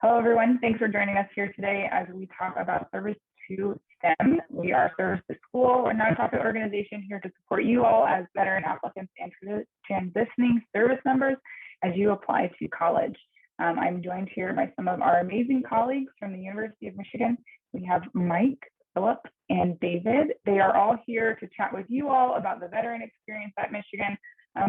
Hello, everyone. Thanks for joining us here today as we talk about service to STEM. We are Service to School, a nonprofit organization here to support you all as veteran applicants and transitioning service members as you apply to college. I'm joined here by some of our amazing colleagues from the University of Michigan. We have Mike, Philip, and David. They are all here to chat with you all about the veteran experience at Michigan,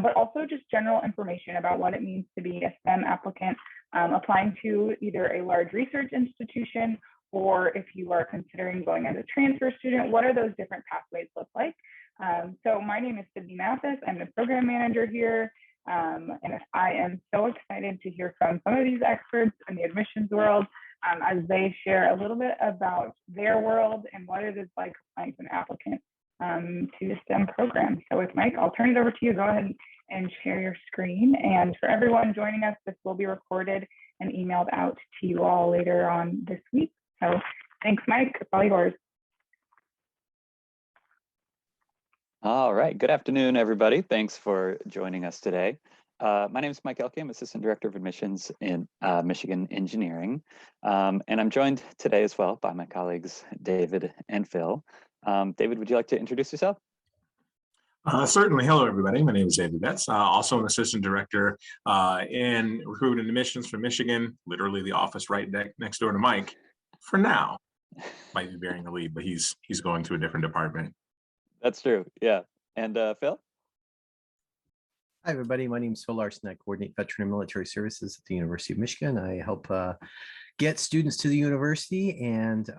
but also just general information about what it means to be a STEM applicant applying to either a large research institution, or if you are considering going as a transfer student, what are those different pathways look like? So my name is Sydney Mathis. I'm the program manager here. And I am so excited to hear from some of these experts in the admissions world as they share a little bit about their world and what it is like applying to an applicant to the STEM program. So with Mike, I'll turn it over to you. Go ahead and share your screen. And for everyone joining us, this will be recorded and emailed out to you all later on this week. So thanks, Mike. It's all yours. All right. Good afternoon, everybody. Thanks for joining us today. My name is Mike Oelke. I'm Assistant Director of Admissions in Michigan Engineering. And I'm joined today as well by my colleagues, David and Phil. David, would you like to introduce yourself? Certainly. Hello, everybody. My name is David Betts. Also an assistant director in recruitment and admissions for Michigan, literally the office right next door to Mike. For now, might be bearing the lead, but he's going to a different department. That's true. Yeah. And Phil? Hi, everybody. My name is Phil Larson. I coordinate veteran and military services at the University of Michigan. I help get students to the university and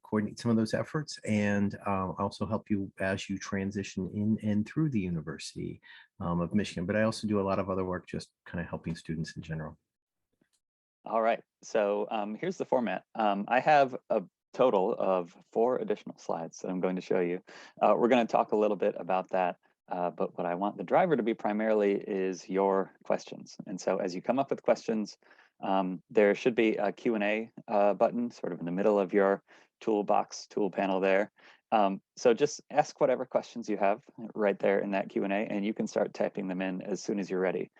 coordinate some of those efforts, and also help you as you transition in and through the University of Michigan. But I also do a lot of other work just kind of helping students in general. All right. So here's the format. I have a total of 4 additional slides that I'm going to show you. We're going to talk a little bit about that. But what I want the driver to be primarily is your questions. And so as you come up with questions, there should be a Q&A button sort of in the middle of your tool panel there. So just ask whatever questions you have right there in that Q&A, and you can start typing them in as soon as you're ready.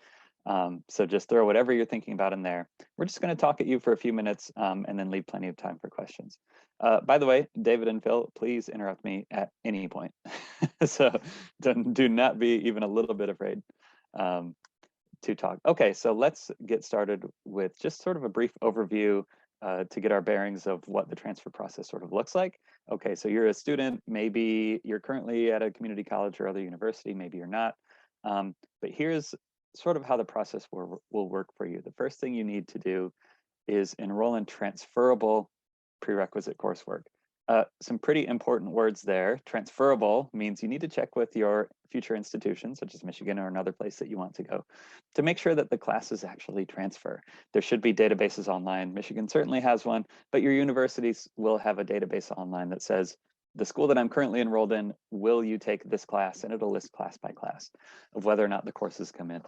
So just throw whatever you're thinking about in there. We're just going to talk at you for a few minutes and then leave plenty of time for questions. By the way, David and Phil, please interrupt me at any point. So do not be even a little bit afraid to talk. Okay, so let's get started with just sort of a brief overview to get our bearings of what the transfer process sort of looks like. Okay, so you're a student, maybe you're currently at a community college or other university, maybe you're not. But here's sort of how the process will work for you. The first thing you need to do is enroll in transferable prerequisite coursework. Some pretty important words there. Transferable means you need to check with your future institution, such as Michigan or another place that you want to go, to make sure that the classes actually transfer. There should be databases online. Michigan certainly has one, but your universities will have a database online that says, the school that I'm currently enrolled in, will you take this class? And it'll list class by class of whether or not the courses come in.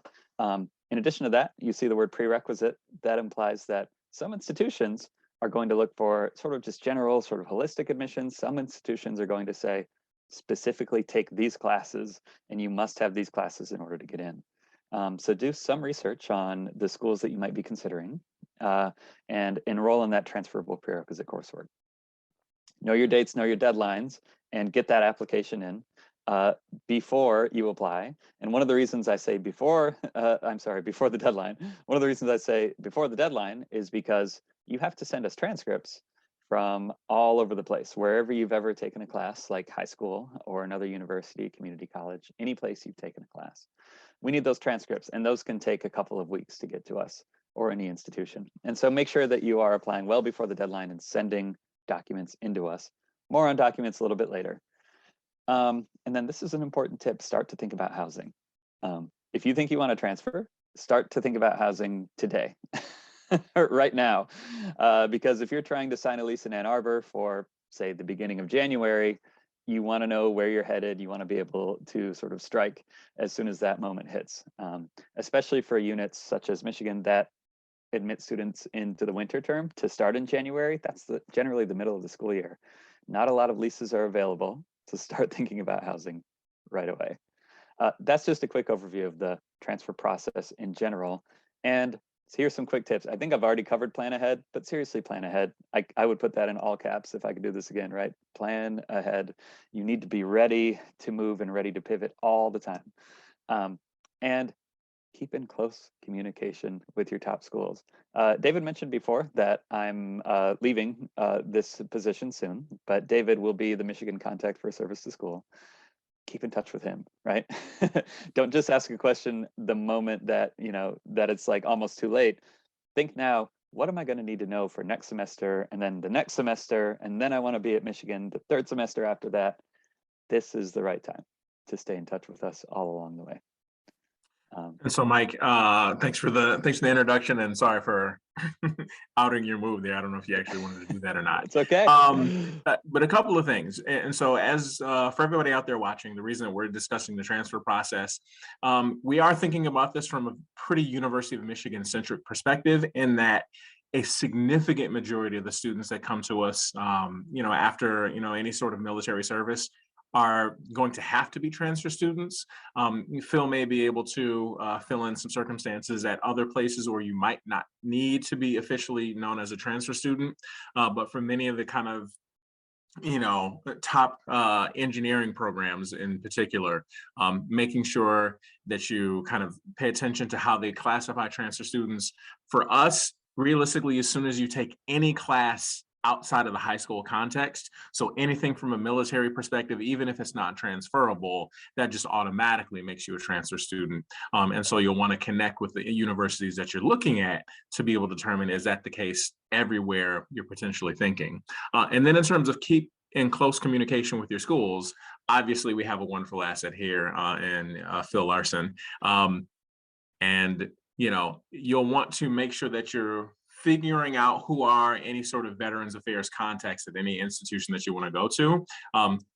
In addition to that, you see the word prerequisite. That implies that some institutions are going to look for sort of just general, sort of holistic admissions. Some institutions are going to say, specifically take these classes, and you must have these classes in order to get in. So do some research on the schools that you might be considering and enroll in that transferable prerequisite coursework. Know your dates, know your deadlines, and get that application in before you apply. And one of the reasons I say before the deadline, one of the reasons I say before the deadline is because you have to send us transcripts from all over the place, wherever you've ever taken a class, like high school or another university, community college, any place you've taken a class. We need those transcripts, and those can take a couple of weeks to get to us or any institution. And so make sure that you are applying well before the deadline and sending documents into us. More on documents a little bit later. And then this is an important tip: start to think about housing. If you think you want to transfer, start to think about housing today, right now. Because if you're trying to sign a lease in Ann Arbor for, say, the beginning of January, you want to know where you're headed. You want to be able to sort of strike as soon as that moment hits, especially for units such as Michigan that admit students into the winter term to start in January. That's generally the middle of the school year. Not a lot of leases are available, to start thinking about housing right away. That's just a quick overview of the transfer process in general. And So here's some quick tips. I think I've already covered plan ahead, but seriously, plan ahead. I would put that in all caps if I could do this again, right? Plan ahead. You need to be ready to move and ready to pivot all the time. And keep in close communication with your top schools. David mentioned before that I'm leaving this position soon, but David will be the Michigan contact for service to school. Keep in touch with him, right? Don't just ask a question the moment that, that it's like almost too late. Think now, what am I going to need to know for next semester, and then the next semester, and then I want to be at Michigan the third semester after that. This is the right time to stay in touch with us all along the way. And so, Mike, thanks for the introduction, and sorry for outing your move there. I don't know if you actually wanted to do that or not. It's okay. But a couple of things. And so, as for everybody out there watching, the reason that we're discussing the transfer process, we are thinking about this from a pretty University of Michigan centric perspective, in that a significant majority of the students that come to us, after any sort of military service, are going to have to be transfer students. Phil may be able to fill in some circumstances at other places where you might not need to be officially known as a transfer student. But for many of the kind of top engineering programs in particular, making sure that you kind of pay attention to how they classify transfer students. For us, realistically, as soon as you take any class outside of the high school context, so anything from a military perspective, even if it's not transferable, that just automatically makes you a transfer student. And so you'll want to connect with the universities that you're looking at to be able to determine, is that the case everywhere you're potentially thinking? And then in terms of keep in close communication with your schools, obviously we have a wonderful asset here in Phil Larson. And you'll want to make sure that you're figuring out who are any sort of Veterans Affairs contacts at any institution that you want to go to,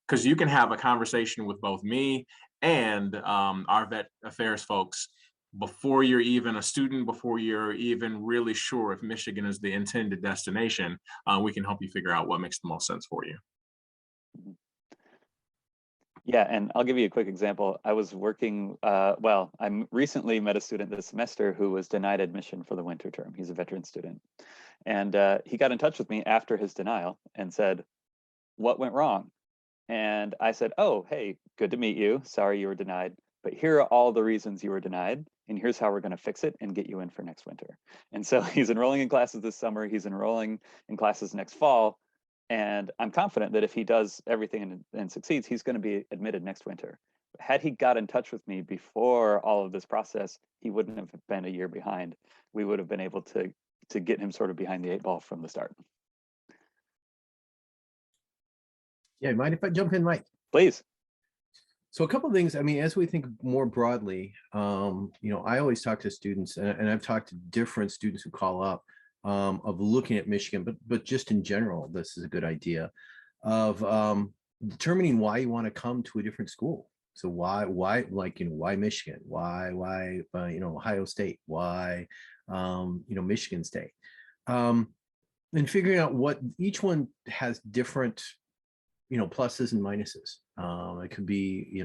because you can have a conversation with both me and our Vet Affairs folks before you're even a student, before you're even really sure if Michigan is the intended destination. We can help you figure out what makes the most sense for you. Yeah, and I'll give you a quick example. I was working, I recently met a student this semester who was denied admission for the winter term. He's a veteran student. And he got in touch with me after his denial and said, "What went wrong?" And I said, "Oh, hey, good to meet you. Sorry you were denied, but here are all the reasons you were denied, and here's how we're going to fix it and get you in for next winter." And so he's enrolling in classes this summer. He's enrolling in classes next fall. And I'm confident that if he does everything and succeeds, he's going to be admitted next winter. Had he got in touch with me before all of this process, he wouldn't have been a year behind. We would have been able to get him sort of behind the 8 ball from the start. Yeah, mind if I jump in, Mike? Please. So a couple of things. I mean, as we think more broadly, I always talk to students, and I've talked to different students who call up, of looking at Michigan, but just in general, this is a good idea of determining why you want to come to a different school. So why Michigan? Why Ohio State? Why Michigan State? And figuring out what each one has different pluses and minuses. It could be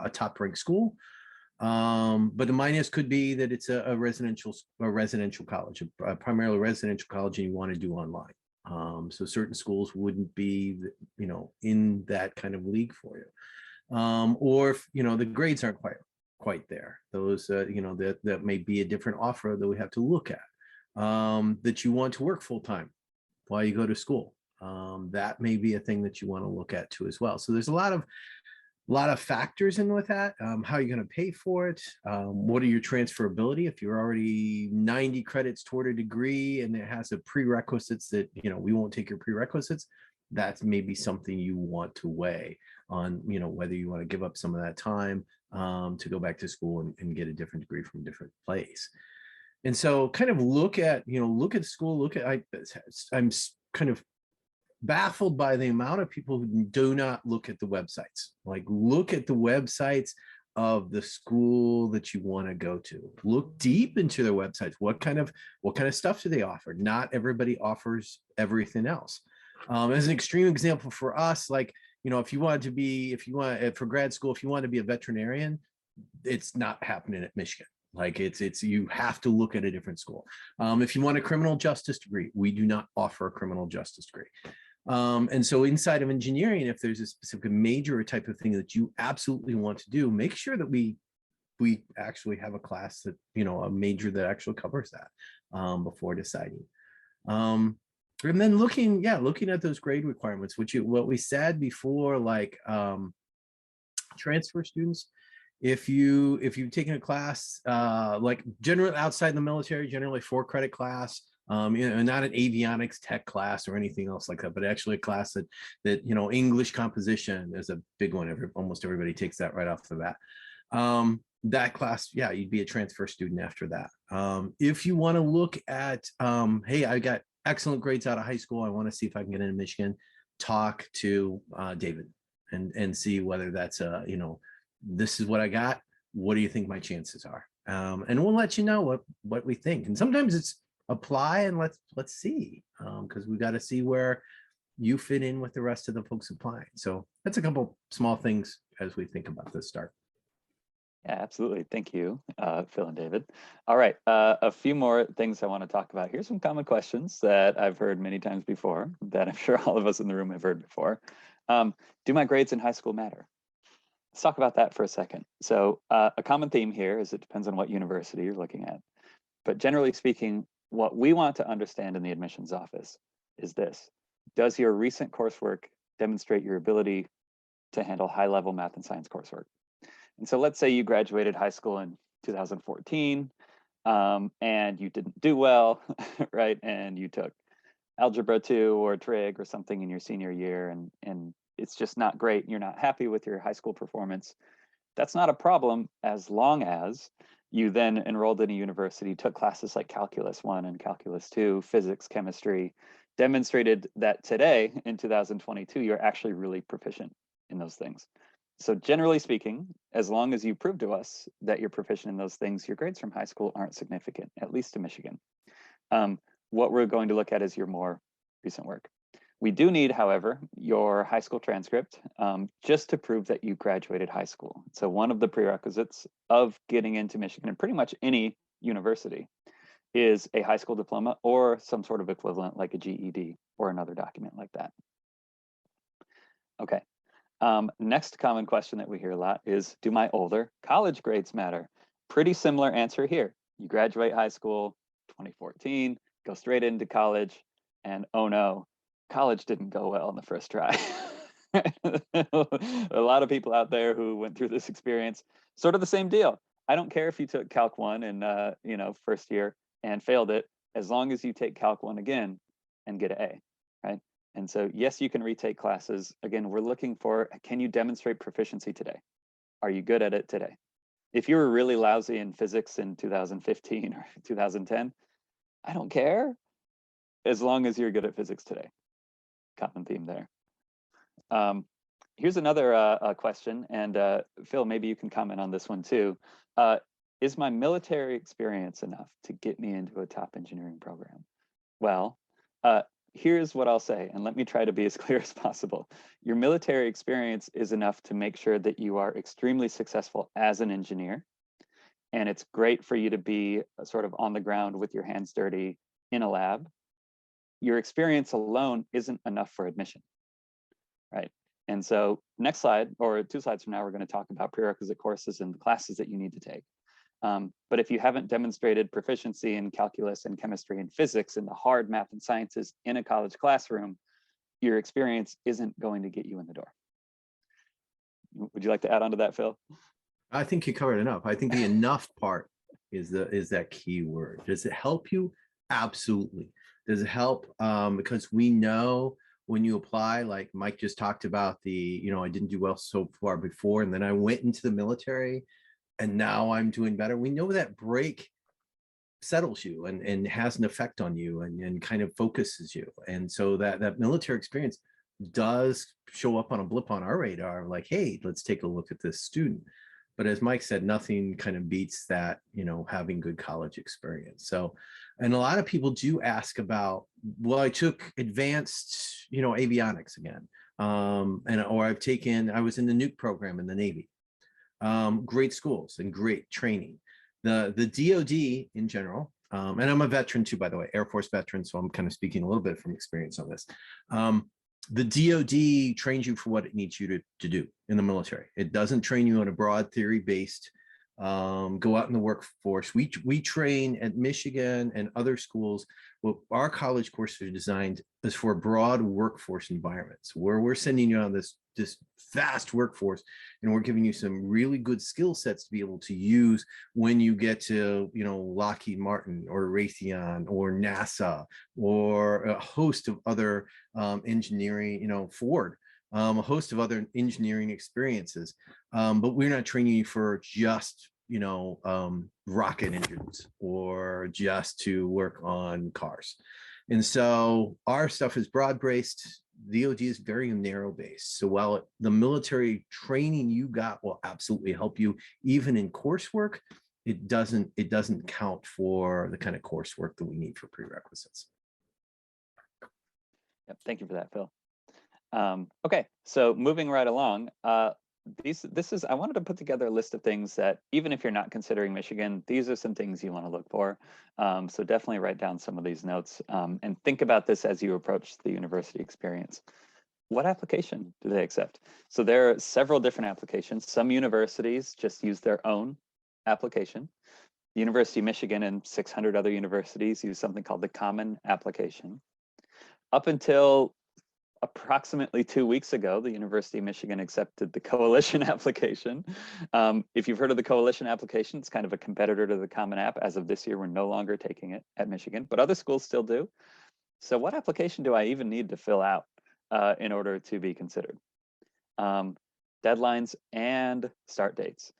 a top ranked school. But the minus could be that it's a residential college, primarily residential college, and you want to do online. So certain schools wouldn't be, in that kind of league for you. Or if, the grades aren't quite there. Those, that may be a different offer that we have to look at. That you want to work full time while you go to school. That may be a thing that you want to look at too as well. So there's a lot of factors in with that. How are you going to pay for it? What are your transferability? If you're already 90 credits toward a degree and it has a prerequisites that, we won't take your prerequisites, that's maybe something you want to weigh on, whether you want to give up some of that time to go back to school and get a different degree from a different place. And so kind of look at school, I'm kind of baffled by the amount of people who do not look at the websites. Like, look at the websites of the school that you want to go to. Look deep into their websites. What kind of stuff do they offer? Not everybody offers everything else. As an extreme example for us, like, for grad school, if you want to be a veterinarian, it's not happening at Michigan. Like it's you have to look at a different school. If you want a criminal justice degree, we do not offer a criminal justice degree. And so inside of engineering, if there's a specific major or type of thing that you absolutely want to do, make sure that we actually have a class that, a major that actually covers that before deciding. And then looking at those grade requirements, what we said before, like transfer students, if you've taken a class like generally outside the military, generally 4-credit class, not an avionics tech class or anything else like that, but actually a class that English composition is a big one. Almost everybody takes that right off the bat. That class, yeah, you'd be a transfer student after that. If you want to look at, hey, I got excellent grades out of high school, I want to see if I can get into Michigan, talk to David and see whether that's this is what I got. What do you think my chances are? And we'll let you know what we think. And sometimes it's apply and let's see, because we got to see where you fit in with the rest of the folks applying. So that's a couple small things as we think about this start. Yeah, absolutely. Thank you, Phil and David. All right, a few more things I want to talk about. Here's some common questions that I've heard many times before, that I'm sure all of us in the room have heard before. Do my grades in high school matter? Let's talk about that for a second. So a common theme here is it depends on what university you're looking at. But generally speaking, what we want to understand in the admissions office is this: does your recent coursework demonstrate your ability to handle high-level math and science coursework? And so let's say you graduated high school in 2014 and you didn't do well, right? And you took Algebra 2 or Trig or something in your senior year, and it's just not great, and you're not happy with your high school performance. That's not a problem as long as you then enrolled in a university, took classes like Calculus 1 and Calculus 2, physics, chemistry, demonstrated that today in 2022, you're actually really proficient in those things. So generally speaking, as long as you prove to us that you're proficient in those things, your grades from high school aren't significant, at least in Michigan. What we're going to look at is your more recent work. We do need, however, your high school transcript just to prove that you graduated high school. So one of the prerequisites of getting into Michigan, and pretty much any university, is a high school diploma or some sort of equivalent like a GED or another document like that. Okay. Next common question that we hear a lot is, do my older college grades matter? Pretty similar answer here. You graduate high school 2014, go straight into college, and oh no, college didn't go well on the first try. A lot of people out there who went through this experience, sort of the same deal. I don't care if you took Calc 1 in first year and failed it, as long as you take Calc 1 again and get an A, right? And so, yes, you can retake classes. Again, we're looking for, can you demonstrate proficiency today? Are you good at it today? If you were really lousy in physics in 2015 or 2010, I don't care, as long as you're good at physics today. Common theme there. Here's another question, and Phil, maybe you can comment on this one too. Is my military experience enough to get me into a top engineering program? Well, here's what I'll say, and let me try to be as clear as possible. Your military experience is enough to make sure that you are extremely successful as an engineer. And it's great for you to be sort of on the ground with your hands dirty in a lab. Your experience alone isn't enough for admission, right? And so next slide, or 2 slides from now, we're going to talk about prerequisite courses and the classes that you need to take. But if you haven't demonstrated proficiency in calculus and chemistry and physics and the hard math and sciences in a college classroom, your experience isn't going to get you in the door. Would you like to add on to that, Phil? I think you covered enough. I think the enough part is that key word. Does it help you? Absolutely. Does it help? Because we know when you apply, like Mike just talked about I didn't do well so far before, and then I went into the military and now I'm doing better. We know that break settles you and has an effect on you and kind of focuses you. And so that military experience does show up on a blip on our radar, like, hey, let's take a look at this student. But as Mike said, nothing kind of beats that, having good college experience. So, and a lot of people do ask about, well, I took advanced, avionics again. Or I was in the nuke program in the Navy. Great schools and great training. the DoD in general, and I'm a veteran too, by the way, Air Force veteran, so I'm kind of speaking a little bit from experience on this. The DoD trains you for what it needs you to do in the military. It doesn't train you on a broad theory-based go out in the workforce. We train at Michigan and other schools. Well, our college courses are designed as for broad workforce environments where we're sending you on this vast workforce, and we're giving you some really good skill sets to be able to use when you get to, you know, Lockheed Martin or Raytheon or NASA or a host of other engineering, you know, Ford, a host of other engineering experiences. But we're not training you for just, you know, rocket engines or just to work on cars. And so our stuff is broad-based. DoD is very narrow-based. So while the military training you got will absolutely help you, even in coursework, it doesn't count for the kind of coursework that we need for prerequisites. Yep, thank you for that, Phil. Okay, so moving right along, I wanted to put together a list of things that, even if you're not considering Michigan, these are some things you want to look for. So definitely write down some of these notes and think about this as you approach the university experience. What application do they accept? So there are several different applications. Some universities just use their own application. The University of Michigan and 600 other universities use something called the Common Application. Up until approximately 2 weeks ago, the University of Michigan accepted the Coalition application. If you've heard of the Coalition application, it's kind of a competitor to the Common App. As of this year, we're no longer taking it at Michigan, but other schools still do. So what application do I even need to fill out in order to be considered? Deadlines and start dates.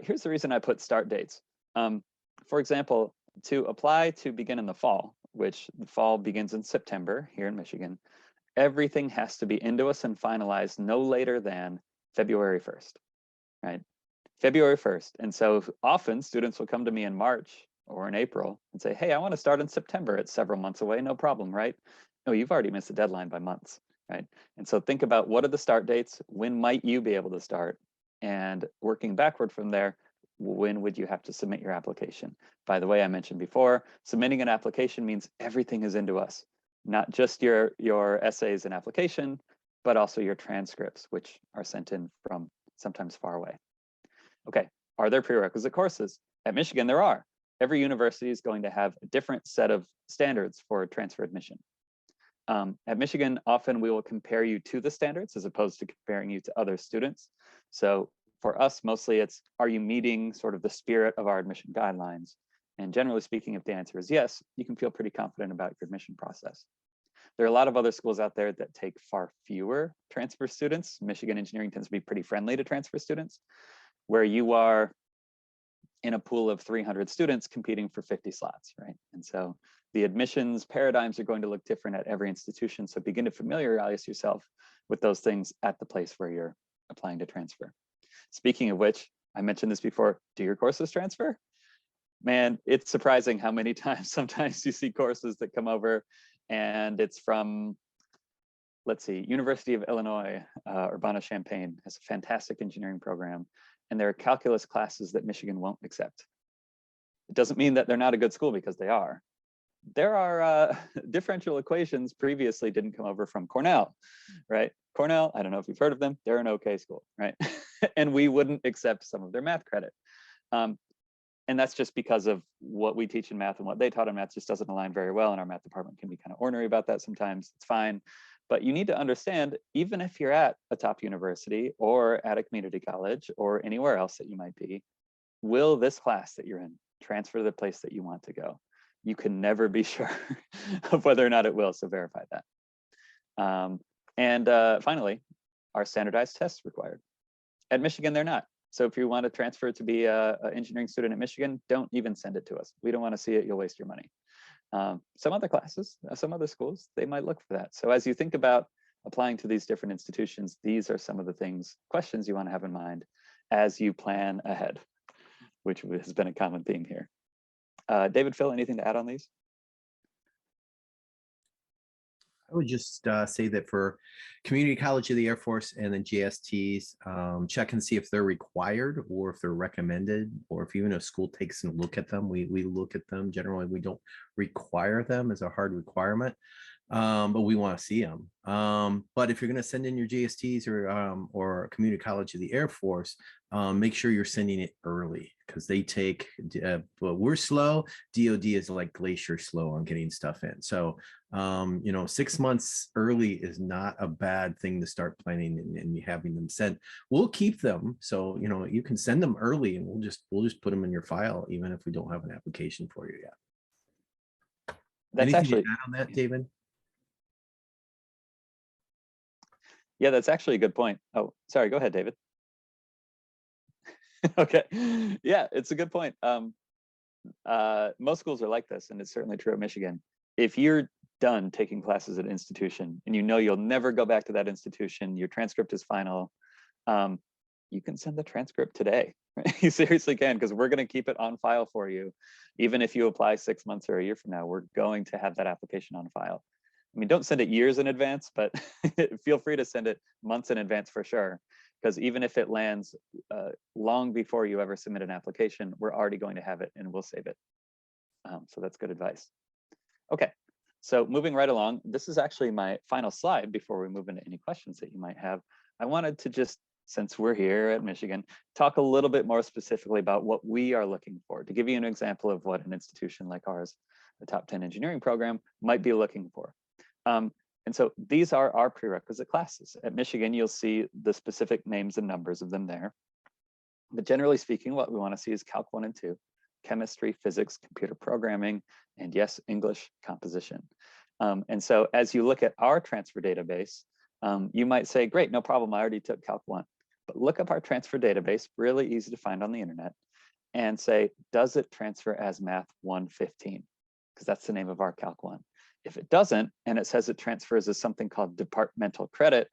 Here's the reason I put start dates. For example, to apply to begin in the fall, which the fall begins in September here in Michigan, everything has to be into us and finalized no later than February 1st, right? February 1st. And so often students will come to me in March or in April and say, hey, I want to start in September. It's several months away, no problem, right? No, you've already missed the deadline by months, right? And so think about, what are the start dates? When might you be able to start? And working backward from there, when would you have to submit your application? By the way, I mentioned before, submitting an application means everything is into us. Not just your essays and application, but also your transcripts, which are sent in from sometimes far away. Okay, are there prerequisite courses? At Michigan, there are. Every university is going to have a different set of standards for transfer admission. At Michigan, often we will compare you to the standards as opposed to comparing you to other students. So for us, mostly it's, are you meeting sort of the spirit of our admission guidelines? And generally speaking, if the answer is yes, you can feel pretty confident about your admission process. There are a lot of other schools out there that take far fewer transfer students. Michigan engineering tends to be pretty friendly to transfer students, where you are in a pool of 300 students competing for 50 slots, right? And so the admissions paradigms are going to look different at every institution. So begin to familiarize yourself with those things at the place where you're applying to transfer. Speaking of which, I mentioned this before, do your courses transfer? Man, it's surprising how many times sometimes you see courses that come over and it's from, let's see, University of Illinois, Urbana-Champaign has a fantastic engineering program, and there are calculus classes that Michigan won't accept. It doesn't mean that they're not a good school, because they are. There are differential equations previously didn't come over from Cornell, right? Cornell, I don't know if you've heard of them, they're an okay school, right? And we wouldn't accept some of their math credit. And that's just because of what we teach in math, and what they taught in math just doesn't align very well. And our math department can be kind of ornery about that sometimes. It's fine. But you need to understand, even if you're at a top university or at a community college or anywhere else that you might be, will this class that you're in transfer to the place that you want to go? You can never be sure of whether or not it will, so verify that. Finally, are standardized tests required? At Michigan, they're not. So if you want to transfer to be an engineering student at Michigan, don't even send it to us. We don't want to see it. You'll waste your money. Some other classes, some other schools, they might look for that. So as you think about applying to these different institutions, these are some of the questions you want to have in mind as you plan ahead, which has been a common theme here. David, Phil, anything to add on these? I would just say that for Community College of the Air Force and then JSTs, check and see if they're required or if they're recommended, or if even a school takes a look at them. We look at them. Generally, we don't require them as a hard requirement, but we want to see them. But if you're going to send in your JSTs or Community College of the Air Force, make sure you're sending it early, because they take, well, we're slow. DoD is like glacier slow on getting stuff in. So, 6 months early is not a bad thing to start planning and having them sent. We'll keep them. So, you can send them early and we'll just put them in your file, even if we don't have an application for you yet. That's Anything actually to add on that, David? Yeah, that's actually a good point. Oh, sorry, go ahead, David. Okay, yeah, it's a good point. Most schools are like this, and it's certainly true at Michigan. If you're done taking classes at an institution and you'll never go back to that institution, your transcript is final, you can send the transcript today. Right? You seriously can, because we're going to keep it on file for you. Even if you apply 6 months or a year from now, we're going to have that application on file. I mean, don't send it years in advance, but feel free to send it months in advance for sure. Because even if it lands long before you ever submit an application, we're already going to have it and we'll save it. So that's good advice. Okay, so moving right along, this is actually my final slide before we move into any questions that you might have. I wanted to just, since we're here at Michigan, talk a little bit more specifically about what we are looking for, to give you an example of what an institution like ours, the top 10 engineering program, might be looking for. And so these are our prerequisite classes. At Michigan, you'll see the specific names and numbers of them there. But generally speaking, what we want to see is Calc 1 and 2, chemistry, physics, computer programming, and yes, English composition. And so as you look at our transfer database, you might say, great, no problem, I already took Calc 1. But look up our transfer database, really easy to find on the internet, and say, does it transfer as Math 115? Because that's the name of our Calc 1. If it doesn't, and it says it transfers as something called departmental credit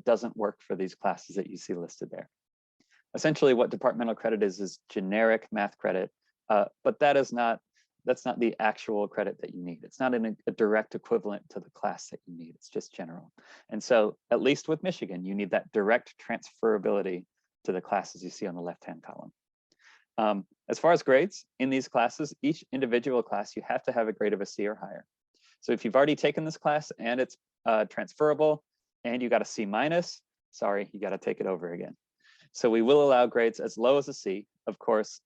doesn't work for these classes that you see listed there. Essentially, what departmental credit is generic math credit, but that's not the actual credit that you need. It's not a direct equivalent to the class that you need. It's just general. And so, at least with Michigan, you need that direct transferability to the classes you see on the left-hand column. As far as grades in these classes, each individual class, you have to have a grade of a C or higher. So if you've already taken this class and it's transferable and you got a C minus, sorry, you got to take it over again. So we will allow grades as low as a C. Of course,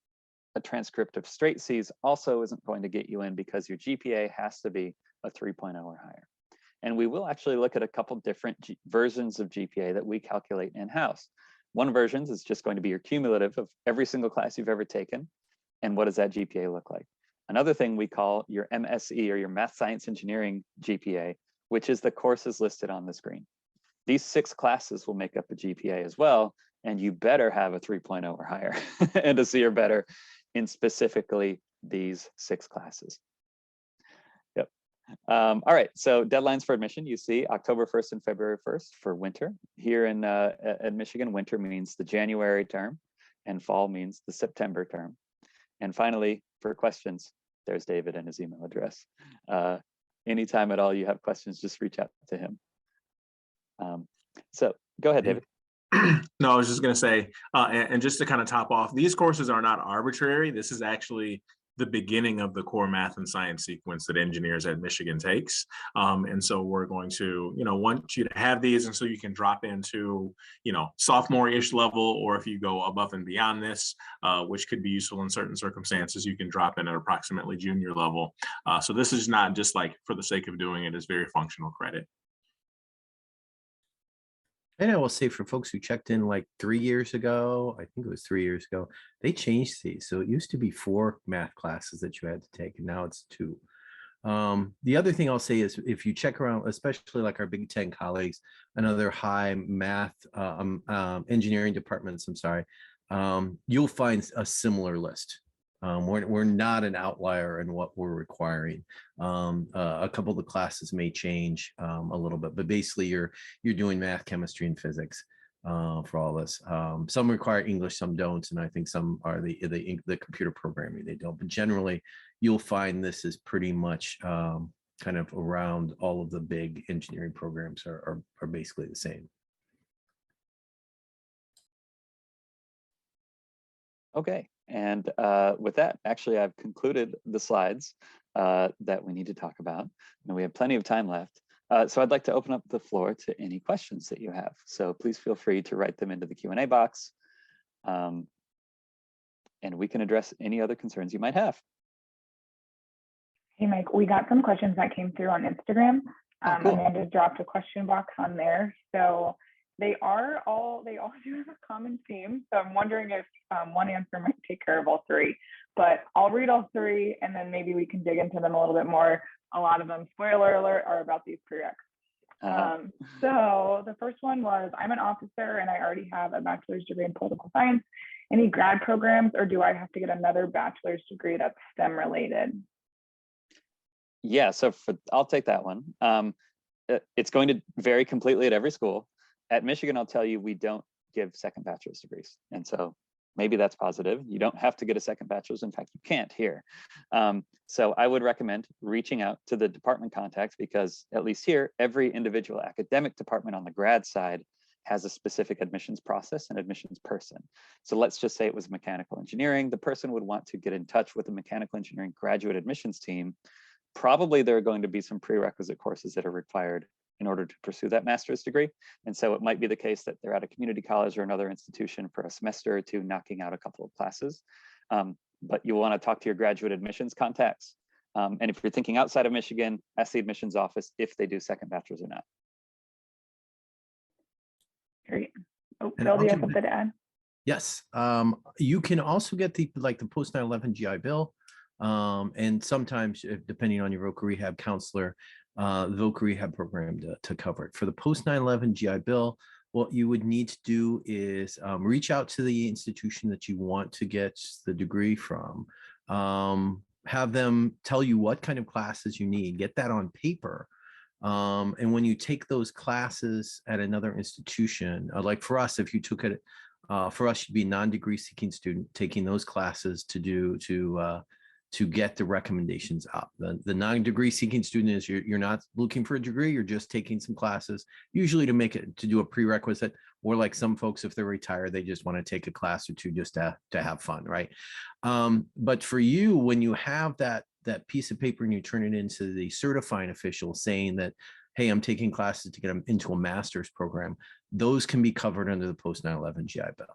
a transcript of straight C's also isn't going to get you in because your GPA has to be a 3.0 or higher. And we will actually look at a couple different versions of GPA that we calculate in-house. One version is just going to be your cumulative of every single class you've ever taken. And what does that GPA look like? Another thing we call your MSE, or your Math Science Engineering GPA, which is the courses listed on the screen. These 6 classes will make up a GPA as well, and you better have a 3.0 or higher and a C or better in specifically these 6 classes. Yep. All right, so deadlines for admission, you see October 1st and February 1st for winter. Here in at Michigan, winter means the January term and fall means the September term. And finally, for questions, there's David and his email address. Anytime at all you have questions, just reach out to him. So go ahead, David. No, I was just going to say, and just to kind of top off, these courses are not arbitrary. This is actually the beginning of the core math and science sequence that engineers at Michigan takes. And so we're going to, want you to have these, and so you can drop into, sophomore-ish level, or if you go above and beyond this, which could be useful in certain circumstances, you can drop in at approximately junior level. So this is not just like for the sake of doing it, it's very functional credit. And I will say, for folks who checked in like 3 years ago, I think it was 3 years ago, they changed these. So it used to be 4 math classes that you had to take, and now it's 2. The other thing I'll say is, if you check around, especially like our Big Ten colleagues and other high math engineering departments, you'll find a similar list. We're not an outlier in what we're requiring. A couple of the classes may change a little bit, but basically you're doing math, chemistry, and physics for all this. Some require English, some don't, and I think some are the computer programming, they don't. But generally, you'll find this is pretty much kind of around all of the big engineering programs are basically the same. Okay, and with that, actually, I've concluded the slides that we need to talk about, and we have plenty of time left. So I'd like to open up the floor to any questions that you have. So please feel free to write them into the Q&A box, and we can address any other concerns you might have. Hey, Mike, we got some questions that came through on Instagram. Cool. Amanda dropped a question box on there. So they all do have a common theme. So I'm wondering if one answer might take care of all three, but I'll read all three and then maybe we can dig into them a little bit more. A lot of them, spoiler alert, are about these prereqs. So the first one was, I'm an officer and I already have a bachelor's degree in political science. Any grad programs, or do I have to get another bachelor's degree that's STEM related? Yeah, so I'll take that one. It's going to vary completely at every school. At Michigan, I'll tell you, we don't give second bachelor's degrees. And so maybe that's positive. You don't have to get a second bachelor's. In fact, you can't here. So I would recommend reaching out to the department contacts, because at least here, every individual academic department on the grad side has a specific admissions process and admissions person. So let's just say it was mechanical engineering. The person would want to get in touch with the mechanical engineering graduate admissions team. Probably there are going to be some prerequisite courses that are required in order to pursue that master's degree. And so it might be the case that they're at a community college or another institution for a semester or two, knocking out a couple of classes. But you'll want to talk to your graduate admissions contacts. And if you're thinking outside of Michigan, ask the admissions office if they do second bachelor's or not. Great. Oh, Phil, do you have something to add? Yes. You can also get the post 9/11 GI Bill. And sometimes, depending on your voc rehab counselor, the voc rehab program to cover it. For the post 9/11 GI Bill, what you would need to do is reach out to the institution that you want to get the degree from. Have them tell you what kind of classes you need, get that on paper. And when you take those classes at another institution, like for us, if you took it, for us, you'd be a non-degree seeking student taking those classes to get the recommendations up. The non-degree seeking student is you're not looking for a degree, you're just taking some classes, usually to do a prerequisite, or like some folks, if they're retired, they just want to take a class or two just to have fun, right? But for you, when you have that piece of paper and you turn it into the certifying official saying that, hey, I'm taking classes to get them into a master's program, those can be covered under the post 9/11 GI Bill.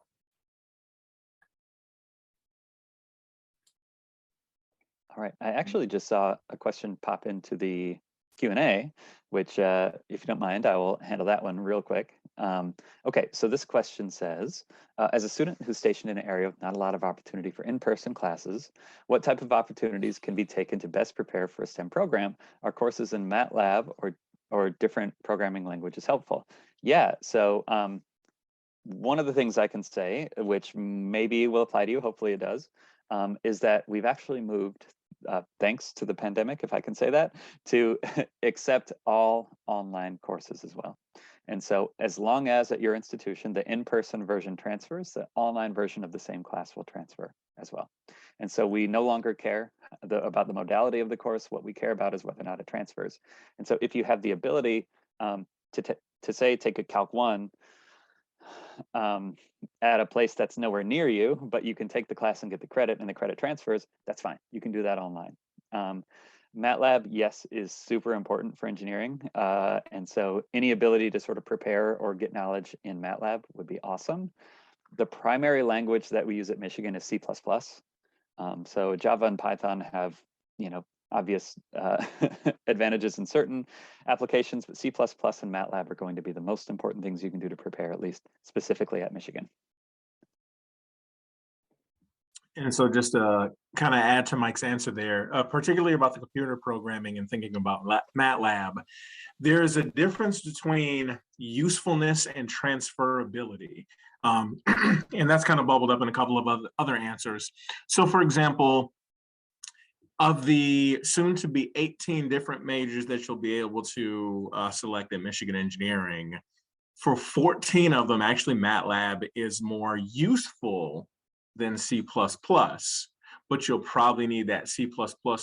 All right, I actually just saw a question pop into the Q&A, which if you don't mind, I will handle that one real quick. Okay, so this question says, as a student who's stationed in an area with not a lot of opportunity for in-person classes, what type of opportunities can be taken to best prepare for a STEM program? Are courses in MATLAB or different programming languages helpful? Yeah, so one of the things I can say, which maybe will apply to you, hopefully it does, is that we've actually moved, thanks to the pandemic, if I can say that, to accept all online courses as well. And so as long as at your institution, the in-person version transfers, the online version of the same class will transfer as well. And so we no longer care about the modality of the course. What we care about is whether or not it transfers. And so if you have the ability to say, take a Calc 1 at a place that's nowhere near you, but you can take the class and get the credit and the credit transfers, that's fine. You can do that online. MATLAB, yes, is super important for engineering. And so any ability to sort of prepare or get knowledge in MATLAB would be awesome. The primary language that we use at Michigan is C++. So Java and Python have, obvious advantages in certain applications, but C++ and MATLAB are going to be the most important things you can do to prepare, at least specifically at Michigan. And so just to kind of add to Mike's answer there, particularly about the computer programming and thinking about MATLAB, there's a difference between usefulness and transferability. And that's kind of bubbled up in a couple of other answers. So for example, of the soon to be 18 different majors that you'll be able to select at Michigan Engineering, for 14 of them, actually MATLAB is more useful than C++. but you'll probably need that C++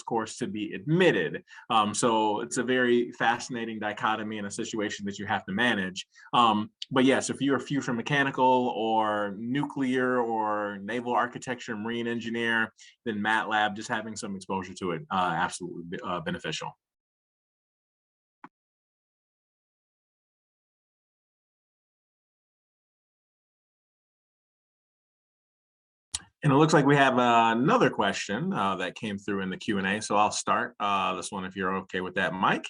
course to be admitted. So it's a very fascinating dichotomy in a situation that you have to manage. But yes, if you're a future mechanical or nuclear or naval architecture, marine engineer, then MATLAB, just having some exposure to it, absolutely beneficial. And it looks like we have another question that came through in the Q&A. So I'll start this one if you're okay with that, Mike.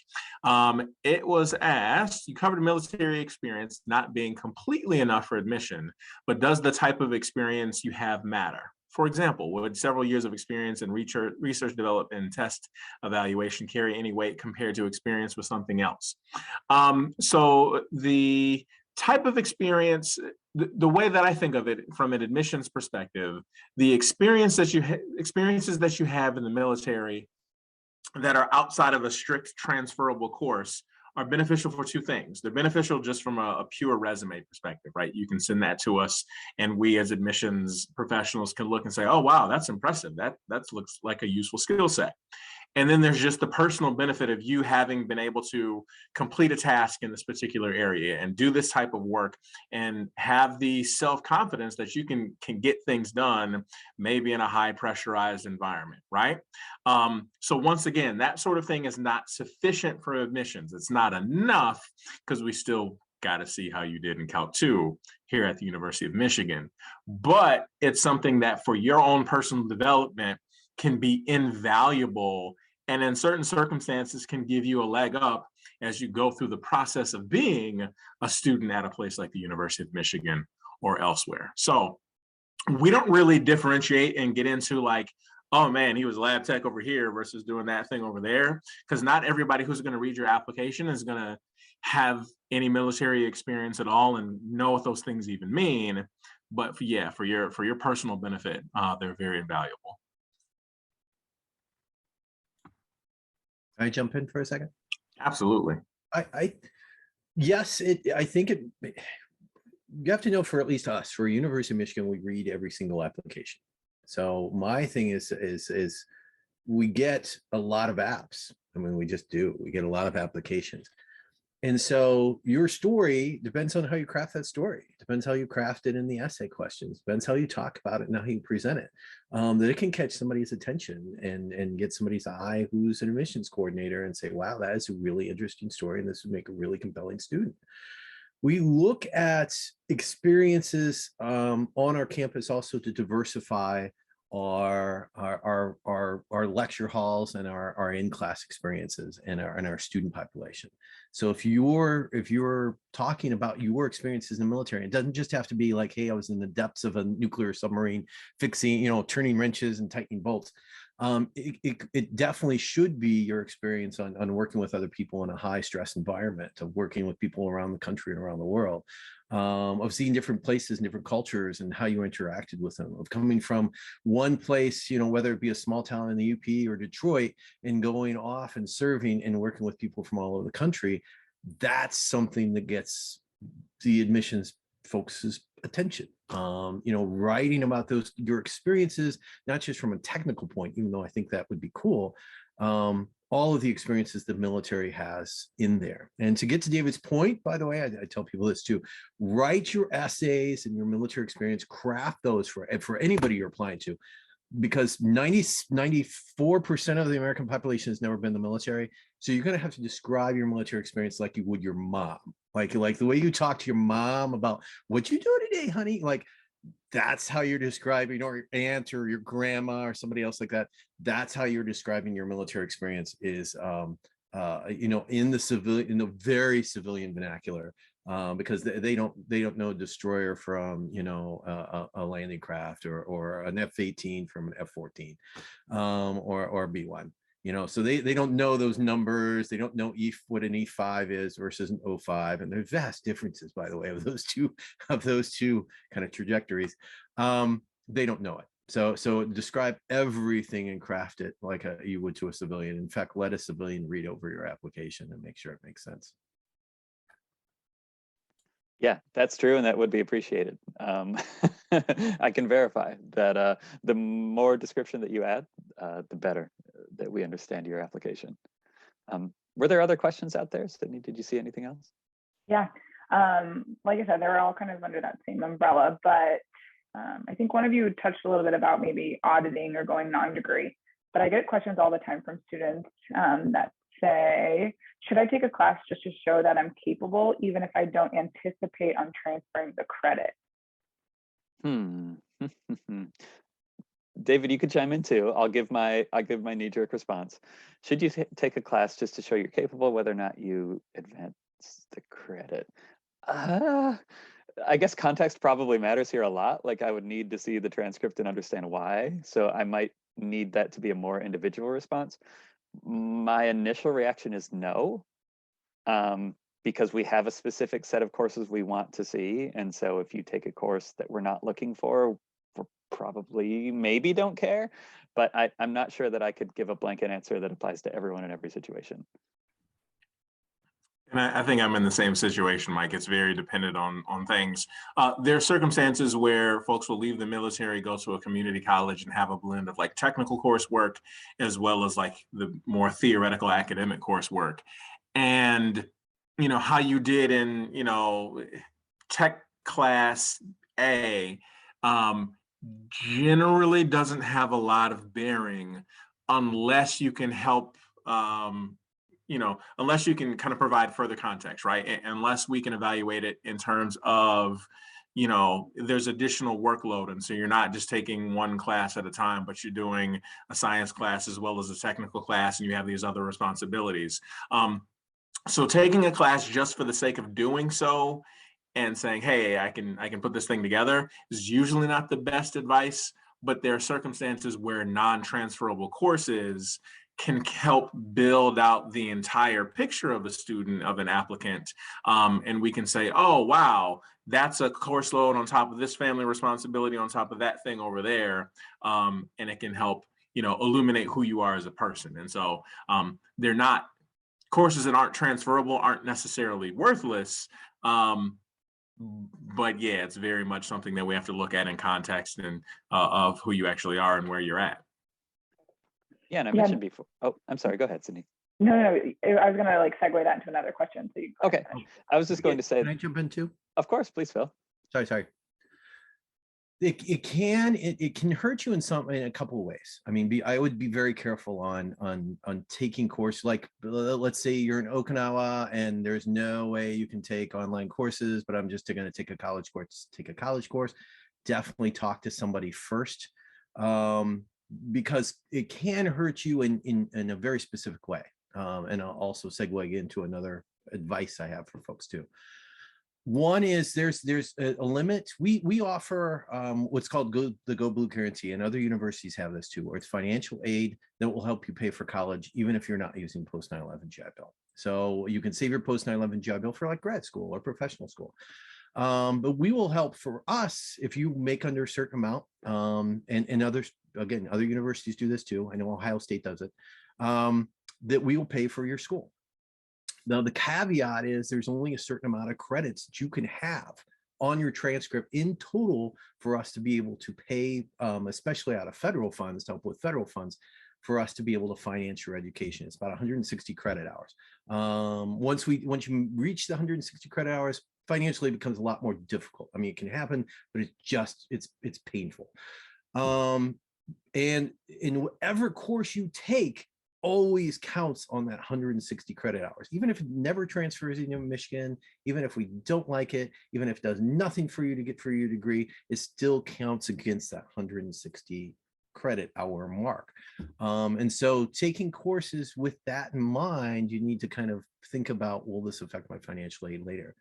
It was asked, you covered military experience not being completely enough for admission, but does the type of experience you have matter? For example, would several years of experience in research development and test evaluation carry any weight compared to experience with something else? So the type of experience, the way that I think of it from an admissions perspective, the experiences that you have in the military that are outside of a strict transferable course are beneficial for two things. They're beneficial just from a pure resume perspective, right? You can send that to us and we as admissions professionals can look and say, oh, wow, that's impressive. That looks like a useful skill set. And then there's just the personal benefit of you having been able to complete a task in this particular area and do this type of work and have the self-confidence that you can get things done, maybe in a high pressurized environment, right? So once again, that sort of thing is not sufficient for admissions. It's not enough because we still got to see how you did in Calc 2 here at the University of Michigan. But it's something that for your own personal development can be invaluable, and in certain circumstances can give you a leg up as you go through the process of being a student at a place like the University of Michigan or elsewhere. So we don't really differentiate and get into like, oh man, he was lab tech over here versus doing that thing over there, because not everybody who's going to read your application is going to have any military experience at all and know what those things even mean. But yeah, for your personal benefit, they're very invaluable. Can I jump in for a second? Absolutely. Yes, I think you have to know, for at least us, for University of Michigan, we read every single application. So my thing is we get a lot of apps. I mean, we just do. We get a lot of applications. And so your story depends on how you craft that story. It depends how you craft it in the essay questions. Depends how you talk about it and how you present it. That it can catch somebody's attention and get somebody's eye who's an admissions coordinator and say, wow, that is a really interesting story and this would make a really compelling student. We look at experiences on our campus also to diversify our lecture halls and our in-class experiences and our student population. So if you're talking about your experiences in the military, it doesn't just have to be like, hey, I was in the depths of a nuclear submarine fixing, turning wrenches and tightening bolts. It definitely should be your experience on working with other people in a high stress environment, of working with people around the country and around the world, of seeing different places and different cultures and how you interacted with them, of coming from one place, whether it be a small town in the UP or Detroit, and going off and serving and working with people from all over the country. That's something that gets the admissions folks' attention. Writing about your experiences, not just from a technical point, even though I think that would be cool, all of the experiences the military has in there. And to get to David's point, by the way, I tell people this too, write your essays and your military experience, craft those for anybody you're applying to, because 94% of the American population has never been in the military. So you're going to have to describe your military experience like you would your mom, like the way you talk to your mom about what you do today, honey. Like that's how you're describing, or your aunt or your grandma or somebody else like that. That's how you're describing your military experience is, in the very civilian vernacular. Because they don't know a destroyer from a landing craft or an F-18 from an F-14 or B-1. So they don't know those numbers. They don't know what an E5 is versus an O5, and there's vast differences, by the way, of those two kind of trajectories. They don't know it. So describe everything and craft it like you would to a civilian. In fact, let a civilian read over your application and make sure it makes sense. Yeah, that's true, and that would be appreciated. I can verify that the more description that you add, the better that we understand your application. Were there other questions out there, Sydney? Did you see anything else? Yeah, like I said, they're all kind of under that same umbrella, but I think one of you touched a little bit about maybe auditing or going non-degree, but I get questions all the time from students that say, should I take a class just to show that I'm capable, even if I don't anticipate on transferring the credit? David, you could chime in too. I'll give my knee-jerk response. Should you take a class just to show you're capable, whether or not you advance the credit? I guess context probably matters here a lot. Like I would need to see the transcript and understand why. So I might need that to be a more individual response. My initial reaction is no, because we have a specific set of courses we want to see. And so if you take a course that we're not looking for, we're probably maybe don't care. But I'm not sure that I could give a blanket answer that applies to everyone in every situation. And I think I'm in the same situation, Mike. It's very dependent on things. There are circumstances where folks will leave the military, go to a community college, and have a blend of like technical coursework as well as like the more theoretical academic coursework. And you know how you did in tech class A generally doesn't have a lot of bearing unless you can help. Unless you can kind of provide further context, right? Unless we can evaluate it in terms of, there's additional workload. And so you're not just taking one class at a time, but you're doing a science class as well as a technical class, and you have these other responsibilities. So taking a class just for the sake of doing so and saying, hey, I can put this thing together is usually not the best advice, but there are circumstances where non-transferable courses can help build out the entire picture of a student, of an applicant. And we can say, oh, wow, that's a course load on top of this family responsibility on top of that thing over there. And it can help, illuminate who you are as a person. And so they're not, courses that aren't transferable aren't necessarily worthless. But yeah, it's very much something that we have to look at in context and of who you actually are and where you're at. Yeah, and I mentioned before. Oh, I'm sorry. Go ahead, Sydney. No, I was gonna segue that into another question. So you okay. I was just going to say. Can I jump in too? Of course, please, Phil. Sorry. It can hurt you in a couple of ways. I mean, I would be very careful on taking courses. Like, let's say you're in Okinawa and there's no way you can take online courses, but I'm just going to take a college course. Definitely talk to somebody first. Because it can hurt you in a very specific way. And I'll also segue into another advice I have for folks too. One is there's a limit. We offer what's called the Go Blue Guarantee, and other universities have this too, where it's financial aid that will help you pay for college, even if you're not using post 9/11 GI Bill. So you can save your post 9/11 GI Bill for like grad school or professional school. But we will help for us if you make under a certain amount, and others, again, other universities do this too. I know Ohio State does it, that we will pay for your school. Now, the caveat is there's only a certain amount of credits that you can have on your transcript in total for us to be able to pay, especially out of federal funds, to help with federal funds, for us to be able to finance your education. It's about 160 credit hours. Once you reach the 160 credit hours, financially it becomes a lot more difficult. I mean, it can happen, but it's painful. And in whatever course you take, always counts on that 160 credit hours, even if it never transfers into Michigan, even if we don't like it, even if it does nothing for you to get for your degree, it still counts against that 160 credit hour mark. And so taking courses with that in mind, you need to kind of think about, will this affect my financial aid later?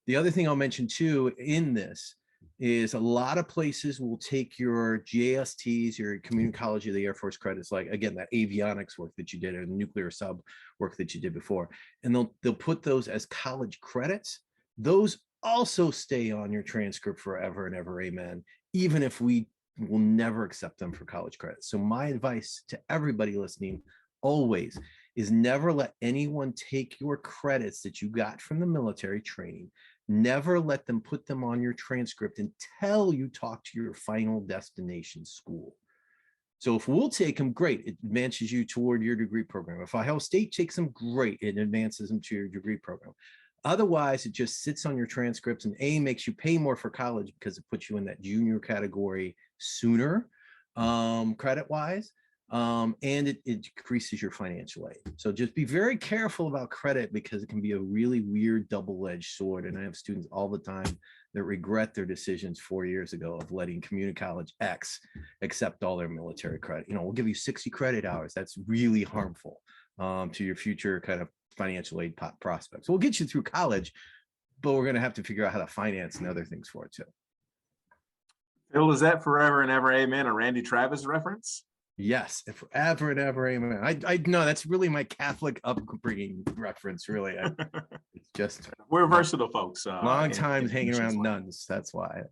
The other thing I'll mention too in this is a lot of places will take your JSTs, your community college of the Air Force credits, like again, that avionics work that you did or the nuclear sub work that you did before, and they'll put those as college credits. Those also stay on your transcript forever and ever, amen, even if we will never accept them for college credits. So my advice to everybody listening always is never let anyone take your credits that you got from the military training Never let them put them on your transcript until you talk to your final destination school. So if we'll take them, great, it advances you toward your degree program. If Ohio State takes them, great, it advances them to your degree program. Otherwise, it just sits on your transcripts, and A, makes you pay more for college because it puts you in that junior category sooner, credit-wise, and it decreases your financial aid. So just be very careful about credit because it can be a really weird double-edged sword. And I have students all the time that regret their decisions 4 years ago of letting community college X accept all their military credit. You know, we'll give you 60 credit hours. That's really harmful to your future kind of financial aid prospects. We'll get you through college, but we're going to have to figure out how to finance and other things for it too. Phil, is that Forever and Ever Amen a Randy Travis reference? Yes, if forever and ever, amen. I know that's really my Catholic upbringing reference. Really, it's just we're versatile folks. Long time hanging around nuns. That's why.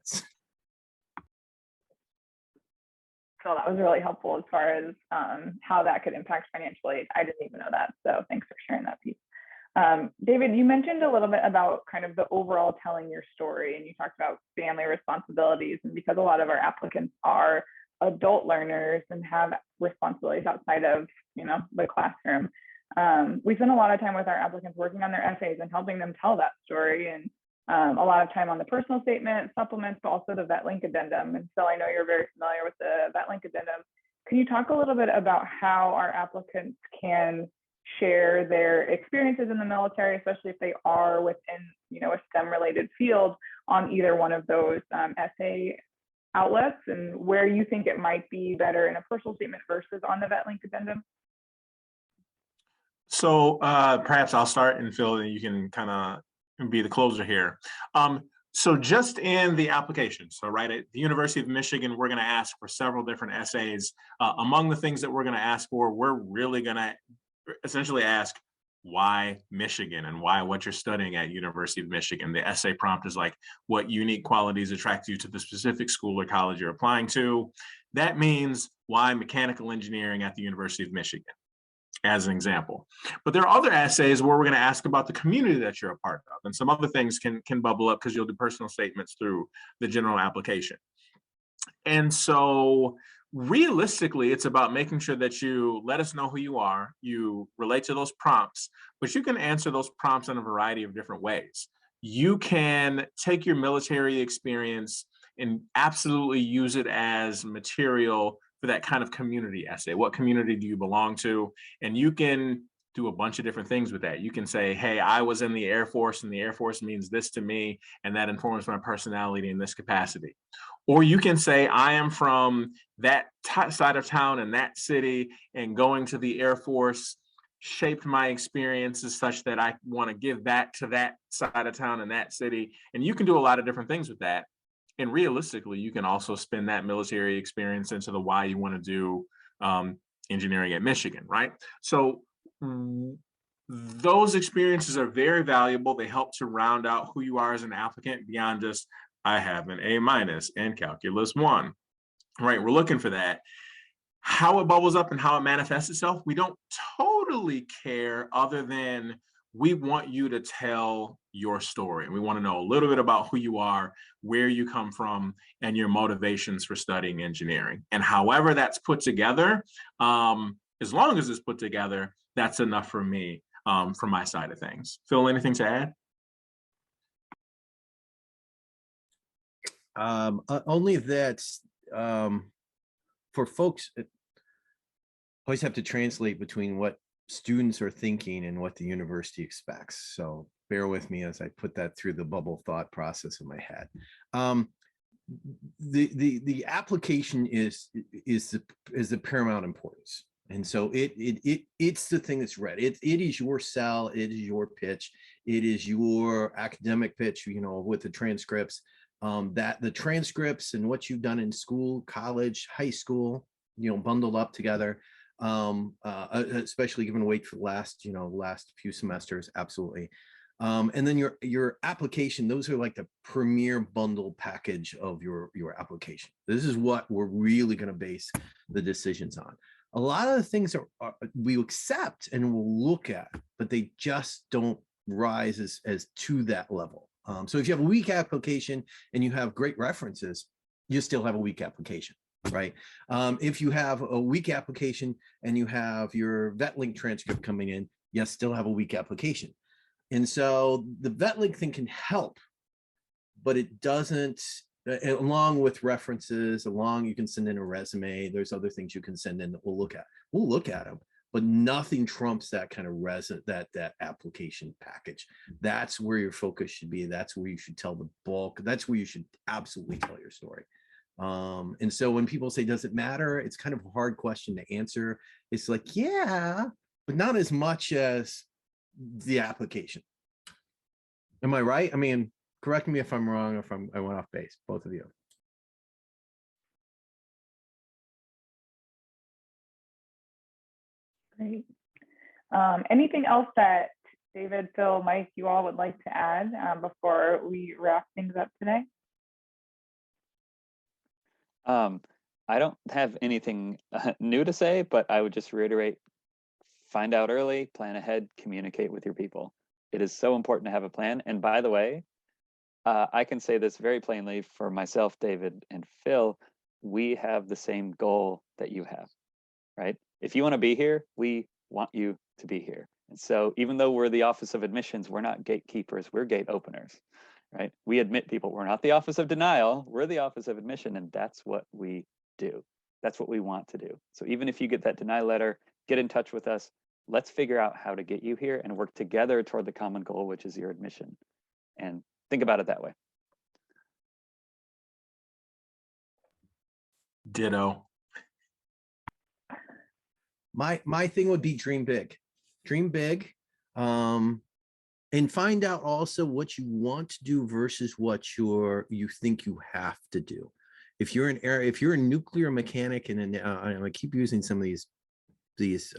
So that was really helpful as far as how that could impact financial aid. I didn't even know that. So thanks for sharing that piece. David, you mentioned a little bit about kind of the overall telling your story, and you talked about family responsibilities. And because a lot of our applicants are adult learners and have responsibilities outside of, you know, the classroom, we spend a lot of time with our applicants working on their essays and helping them tell that story, and a lot of time on the personal statement, supplements, but also the vet link addendum. And so I know you're very familiar with the vet link addendum. Can you talk a little bit about how our applicants can share their experiences in the military, especially if they are within, you know, a STEM related field, on either one of those essay outlets, and where you think it might be better in a personal statement versus on the vet link addendum? So perhaps I'll start, and Phil, and you can kind of be the closer here. So just in the application, so right at the University of Michigan, we're going to ask for several different essays. Among the things that we're going to ask for, we're really going to essentially ask why Michigan and why what you're studying at University of Michigan. The essay prompt is like, what unique qualities attract you to the specific school or college you're applying to? That means why mechanical engineering at the University of Michigan, as an example. But there are other essays where we're going to ask about the community that you're a part of, and some other things can bubble up because you'll do personal statements through the general application. And so realistically, it's about making sure that you let us know who you are, you relate to those prompts, but you can answer those prompts in a variety of different ways. You can take your military experience and absolutely use it as material for that kind of community essay. What community do you belong to? And you can do a bunch of different things with that. You can say, hey, I was in the Air Force, and the Air Force means this to me, and that informs my personality in this capacity. Or you can say, I am from that side of town in that city, and going to the Air Force shaped my experiences such that I want to give back to that side of town in that city. And you can do a lot of different things with that. And realistically, you can also spin that military experience into the why you want to do engineering at Michigan, right? So those experiences are very valuable. They help to round out who you are as an applicant beyond just, I have an A- in Calculus 1, right? We're looking for that. How it bubbles up and how it manifests itself, we don't totally care, other than we want you to tell your story. And we want to know a little bit about who you are, where you come from, and your motivations for studying engineering. And however that's put together, as long as it's put together, that's enough for me, from my side of things. Phil, anything to add? Only that for folks, always have to translate between what students are thinking and what the university expects. So bear with me as I put that through the bubble thought process in my head. The application is the paramount importance. And so it's the thing that's read. It is your sell, it is your pitch, it is your academic pitch, you know, with the transcripts, that the transcripts and what you've done in school, college, high school, you know, bundled up together, especially given weight for the last few semesters, absolutely. And then your application, those are like the premier bundle package of your application. This is what we're really going to base the decisions on. A lot of the things we accept and we'll look at, but they just don't rise as to that level. So if you have a weak application and you have great references, you still have a weak application, right? If you have a weak application and you have your VetLink transcript coming in, you still have a weak application. And so the VetLink thing can help, but it doesn't, along with references, you can send in a resume. There's other things you can send in that we'll look at. We'll look at them, but nothing trumps that kind of that application package. That's where your focus should be. That's where you should tell the bulk. That's where you should absolutely tell your story. And so when people say, does it matter? It's kind of a hard question to answer. It's like, yeah, but not as much as the application. Am I right? I mean, correct me if I'm wrong, or if I went off base, both of you. Great. Anything else that David, Phil, Mike, you all would like to add before we wrap things up today? I don't have anything new to say, but I would just reiterate, find out early, plan ahead, communicate with your people. It is so important to have a plan. And by the way, I can say this very plainly for myself, David, and Phil, we have the same goal that you have, right? If you want to be here, we want you to be here. And so even though we're the Office of Admissions, we're not gatekeepers, we're gate openers, right? We admit people. We're not the Office of Denial, we're the Office of Admission, and that's what we do. That's what we want to do. So even if you get that denial letter, get in touch with us. Let's figure out how to get you here and work together toward the common goal, which is your admission. And think about it that way. Ditto. My thing would be dream big. Dream big. And find out also what you want to do versus what you think you have to do. If you're a nuclear mechanic, and I keep using some of these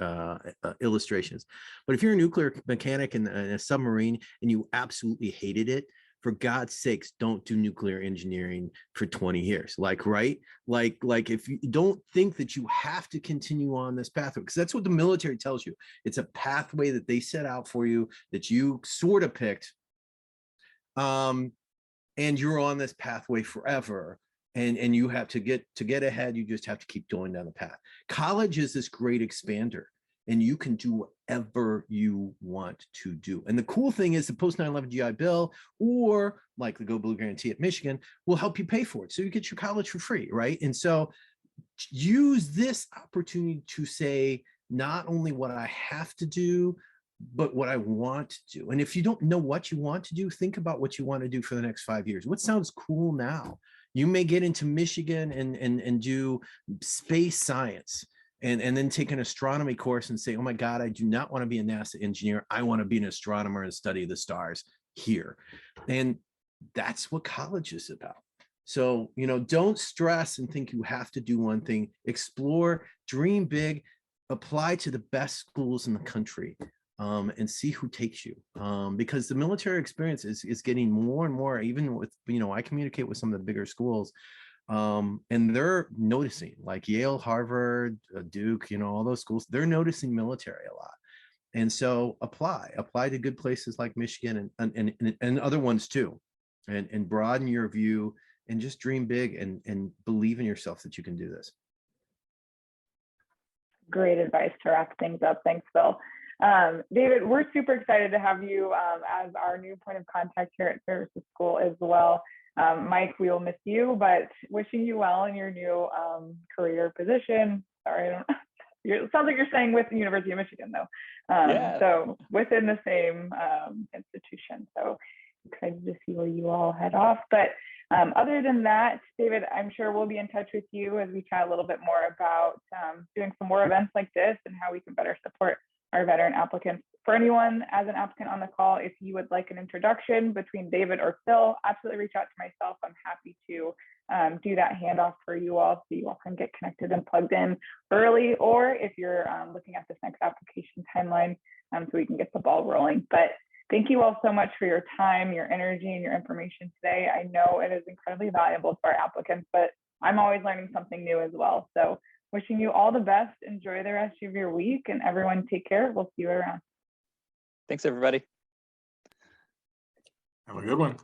illustrations, but if you're a nuclear mechanic in a submarine and you absolutely hated it, for God's sakes, don't do nuclear engineering for 20 years. Right? Like if you don't think that you have to continue on this pathway, because that's what the military tells you. It's a pathway that they set out for you that you sort of picked. And you're on this pathway forever. And you have to get ahead. You just have to keep going down the path. College is this great expander, and you can do whatever you want to do. And the cool thing is the post 9/11 GI Bill, or like the Go Blue Guarantee at Michigan, will help you pay for it. So you get your college for free, right? And so use this opportunity to say not only what I have to do, but what I want to do. And if you don't know what you want to do, think about what you want to do for the next 5 years. What sounds cool now? You may get into Michigan and do space science, and then take an astronomy course and say, oh my God, I do not want to be a NASA engineer. I want to be an astronomer and study the stars here. And that's what college is about. So, don't stress and think you have to do one thing. Explore, dream big, apply to the best schools in the country. And see who takes you, because the military experience is getting more and more, even with, I communicate with some of the bigger schools, and they're noticing, like Yale, Harvard, Duke, all those schools, they're noticing military a lot. And so apply to good places like Michigan and other ones too, and broaden your view, and just dream big and believe in yourself that you can do this. Great advice to wrap things up. Thanks, Phil. David, we're super excited to have you as our new point of contact here at Services School as well. Mike, we will miss you, but wishing you well in your new career position. Sorry, it sounds like you're staying with the University of Michigan, though. Yeah. So within the same institution. So excited to see where you all head off. But other than that, David, I'm sure we'll be in touch with you as we chat a little bit more about doing some more events like this and how we can better support our veteran applicants. For anyone as an applicant on the call, if you would like an introduction between David or Phil, absolutely reach out to myself. I'm happy to do that handoff for you all so you all can get connected and plugged in early, or if you're looking at this next application timeline, so we can get the ball rolling. But thank you all so much for your time, your energy, and your information today. I know it is incredibly valuable to our applicants, but I'm always learning something new as well. So wishing you all the best. Enjoy the rest of your week, and everyone take care. We'll see you around. Thanks, everybody. Have a good one.